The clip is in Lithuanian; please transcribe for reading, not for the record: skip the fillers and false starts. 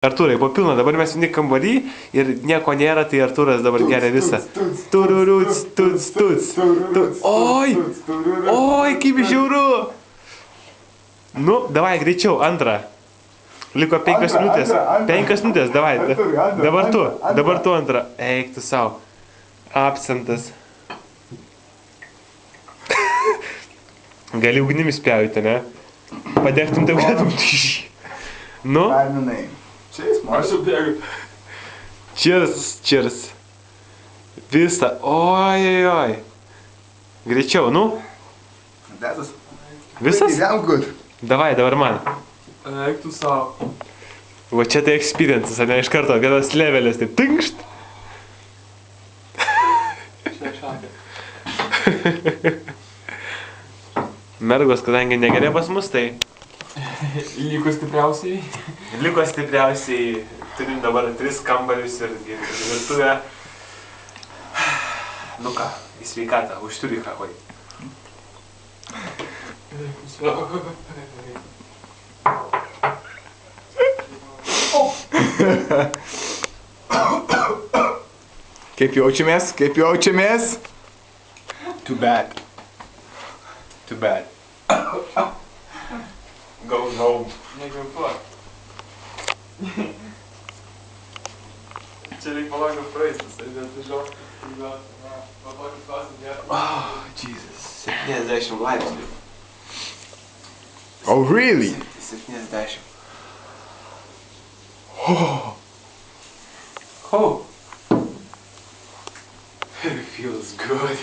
Artūrai, po pilno, dabar mes vieni kambarį ir nieko nėra, tai Artūras dabar geria visą. Tururiuts, tuts, tuts. Oi, oi, kaip žiauru. Nu, davai, greičiau, antrą. Liko 5 minutės. 5 minutės, davai. Dabar tu antrą. Eik tu savo. Absentas. Gali ugnimis pjauti, ne? Padegtum, tai galėtum. Nu? Aš jau bėgu. Cheers. Visą. Oi. Greičiau, nu? Visas? Davai, dabar man. Eik tu savo. Va čia tai experiences, ne iš karto, vienas levelis, taip tinkšt. Mergos, kadangi negeria pas mus, tai... Liko stipriausiai. Turim dabar 3 kambarius ir virtuvę. Nu ką, į sveikatą, užturi ką, oi. Kaip jaučiamės? Too bad. Go home. Nekvėpuok. Čia reik palaukti praeistas, ar neatvažiuok. Va tokį klausimą nėra. Oh, Jesus. 70 laipsnių. Oh, really? 70. It feels good.